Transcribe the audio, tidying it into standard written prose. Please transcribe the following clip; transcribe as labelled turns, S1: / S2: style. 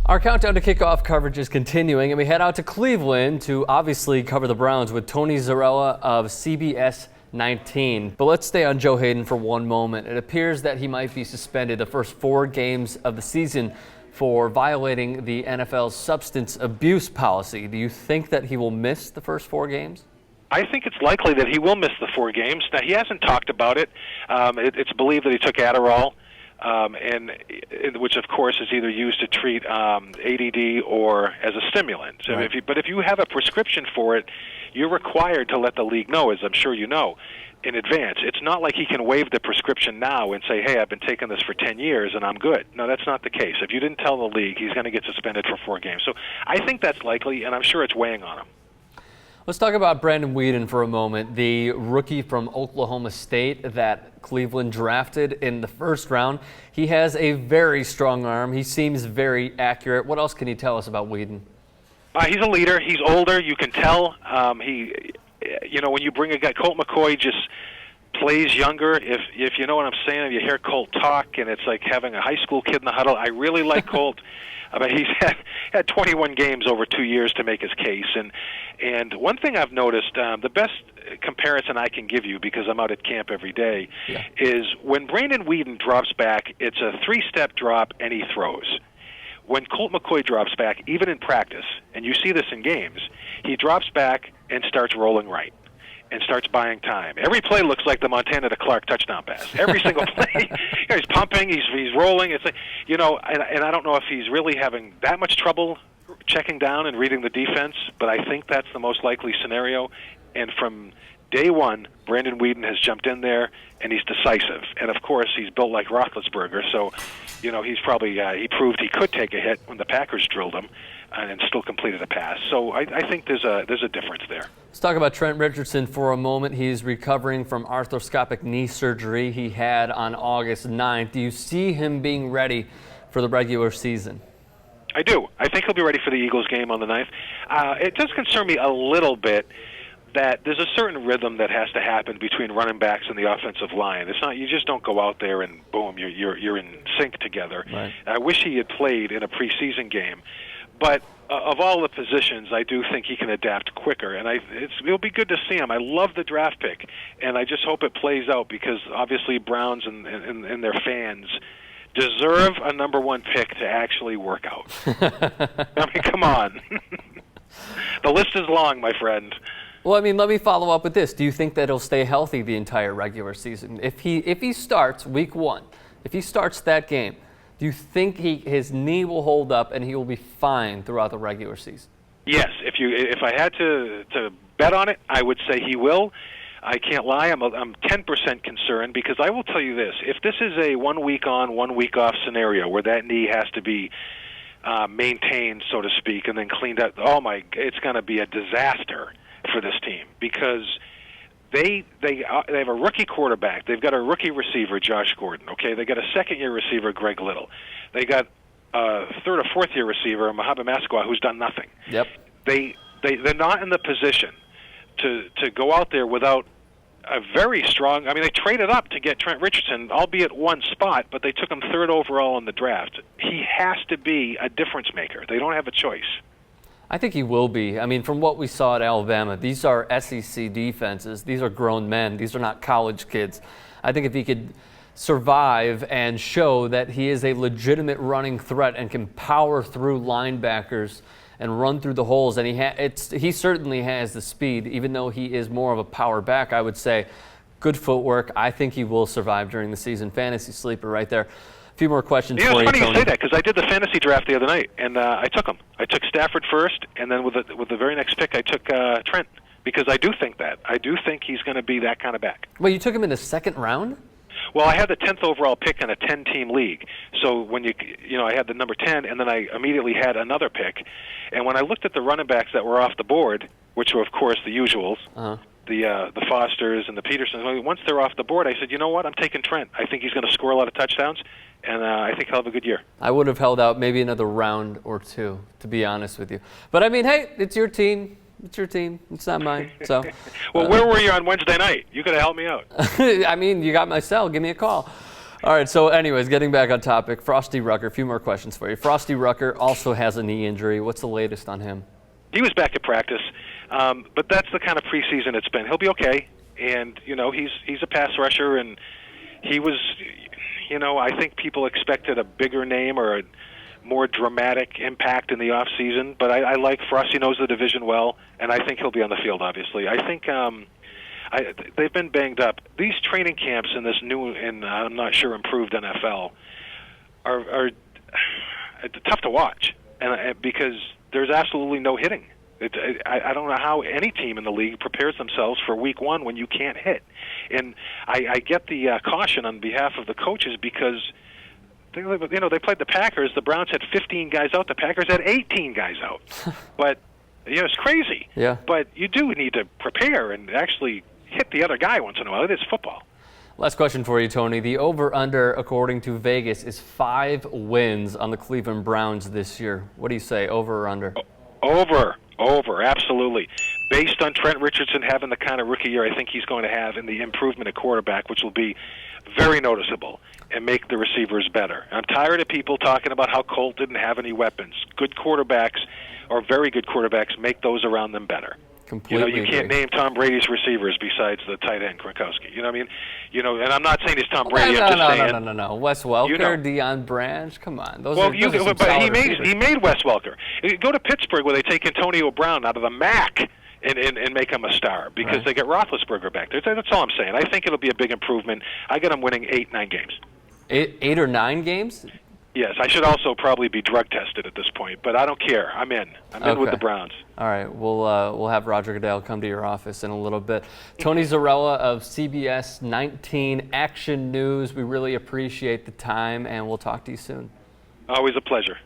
S1: Our countdown to kickoff coverage is continuing, and we head out to Cleveland to obviously cover the Browns with Tony Zarella of CBS 19. But let's stay on Joe Haden for one moment. It appears that he might be suspended the first 4 games of the season for violating the NFL's substance abuse policy. Do you think that he will miss the first 4 games?
S2: I think it's likely that he will miss the 4 games. Now, he hasn't talked about it. It's believed that he took adderall, which, of course, is either used to treat ADD or as a stimulant. So
S1: right.
S2: If you have a prescription for it, you're required to let the league know, as I'm sure you know, in advance. It's not like he can waive the prescription now and say, hey, I've been taking this for 10 years and I'm good. No, that's not the case. If you didn't tell the league, he's going to get suspended for 4 games. So I think that's likely, and I'm sure it's weighing on him.
S1: Let's talk about Brandon Weeden for a moment, the rookie from Oklahoma State that Cleveland drafted in the first round. He has a very strong arm. He seems very accurate. What else can you tell us about Weeden?
S2: He's a leader. He's older. You can tell. When you bring a guy, Colt McCoy just plays younger. If you know what I'm saying, you hear Colt talk, and it's like having a high school kid in the huddle. I really like Colt. He's had 21 games over 2 years to make his case. And one thing I've noticed, the best comparison I can give you, because I'm out at camp every day, is when Brandon Weeden drops back, it's a 3-step drop and he throws. When Colt McCoy drops back, even in practice, and you see this in games, he drops back and starts rolling right and starts buying time. Every play looks like the Montana to Clark touchdown pass. Every single play, he's pumping, he's rolling. It's like, and I don't know if he's really having that much trouble checking down and reading the defense, but I think that's the most likely scenario. And from day one, Brandon Weeden has jumped in there, and he's decisive. And of course, he's built like Roethlisberger, so he's probably he proved he could take a hit when the Packers drilled him, and still completed a pass. So I think there's a difference there.
S1: Let's talk about Trent Richardson for a moment. He's recovering from arthroscopic knee surgery he had on August 9th. Do you see him being ready for the regular season?
S2: I do. I think he'll be ready for the Eagles game on the 9th. It does concern me a little bit that there's a certain rhythm that has to happen between running backs and the offensive line. It's not, you just don't go out there and boom, you're in sync together.
S1: Right.
S2: I wish he had played in a preseason game. But of all the positions, I do think he can adapt quicker, and it'll be good to see him. I love the draft pick, and I just hope it plays out, because obviously Browns and their fans deserve a number 1 pick to actually work out. I mean, come on. The list is long, my friend.
S1: Well, let me follow up with this. Do you think that he'll stay healthy the entire regular season? If he starts week 1, if he starts that game, do you think his knee will hold up and he will be fine throughout the regular season?
S2: Yes. If I had to bet on it, I would say he will. I can't lie. I'm 10% concerned, because I will tell you this: if this is a 1 week on, 1 week off scenario where that knee has to be maintained, so to speak, and then cleaned up, it's going to be a disaster for this team, because they have a rookie quarterback. They've got a rookie receiver, Josh Gordon. Okay, they got a second-year receiver, Greg Little. They got a third or fourth-year receiver, Mohamed Mascoua, who's done nothing.
S1: Yep.
S2: They're not in the position to go out there without a very strong. They traded up to get Trent Richardson, albeit one spot, but they took him 3rd overall in the draft. He has to be a difference maker. They don't have a choice.
S1: I think he will be. From what we saw at Alabama, these are SEC defenses. These are grown men. These are not college kids. I think if he could survive and show that he is a legitimate running threat and can power through linebackers and run through the holes, and he certainly has the speed, even though he is more of a power back, I would say. Good footwork. I think he will survive during the season. Fantasy sleeper right there. A few more questions for you, Tony.
S2: It's funny you say that, because I did the fantasy draft the other night, and I took him. I took Stafford first, and then with the very next pick, I took Trent, because I do think that. I do think he's going to be that kind of back.
S1: Well, you took him in the 2nd round?
S2: Well, I had the 10th overall pick in a 10-team league. So when I had the number 10, and then I immediately had another pick. And when I looked at the running backs that were off the board, which were, of course, the usuals, the Fosters and the Petersons, once they're off the board, I said, you know what, I'm taking Trent. I think he's going to score a lot of touchdowns, and I think he'll have a good year.
S1: I would have held out maybe another round or 2, to be honest with you. But, hey, it's your team. It's your team. It's not mine. So.
S2: Well, where were you on Wednesday night? You could have helped me out.
S1: You got my cell. Give me a call. All right, so anyways, getting back on topic, Frosty Rucker, a few more questions for you. Frosty Rucker also has a knee injury. What's the latest on him?
S2: He was back at practice, but that's the kind of preseason it's been. He'll be okay, and he's a pass rusher, and he was, I think people expected a bigger name or a more dramatic impact in the off season. But I like Frosty knows the division well, and I think he'll be on the field. Obviously, I think they've been banged up. These training camps in this new and I'm not sure improved NFL are tough to watch, and because there's absolutely no hitting. I don't know how any team in the league prepares themselves for week one when you can't hit. And I get the caution on behalf of the coaches because they played the Packers. The Browns had 15 guys out. The Packers had 18 guys out. But it's crazy.
S1: Yeah.
S2: But you do need to prepare and actually hit the other guy once in a while. It is football.
S1: Last question for you, Tony. The over-under, according to Vegas, is 5 wins on the Cleveland Browns this year. What do you say, over or under?
S2: Over, absolutely. Based on Trent Richardson having the kind of rookie year I think he's going to have and the improvement at quarterback, which will be very noticeable and make the receivers better. I'm tired of people talking about how Colt didn't have any weapons. Good quarterbacks or very good quarterbacks make those around them better.
S1: Completely
S2: you can't name Tom Brady's receivers besides the tight end Gronkowski. You know what I mean? And I'm not saying he's Tom Brady. I'm just saying.
S1: No. Wes Welker, Deion Branch, come on. Those
S2: well,
S1: are but
S2: he made Wes Welker. Go to Pittsburgh where they take Antonio Brown out of the MAC and make him a star because they get Roethlisberger back there. That's all I'm saying. I think it'll be a big improvement. I got him winning 8-9 games.
S1: 8 or 9 games?
S2: Yes, I should also probably be drug tested at this point, but I don't care. I'm in. I'm in with the Browns.
S1: All right, we'll have Roger Goodell come to your office in a little bit. Tony Zarella of CBS 19 Action News. We really appreciate the time, and we'll talk to you soon.
S2: Always a pleasure.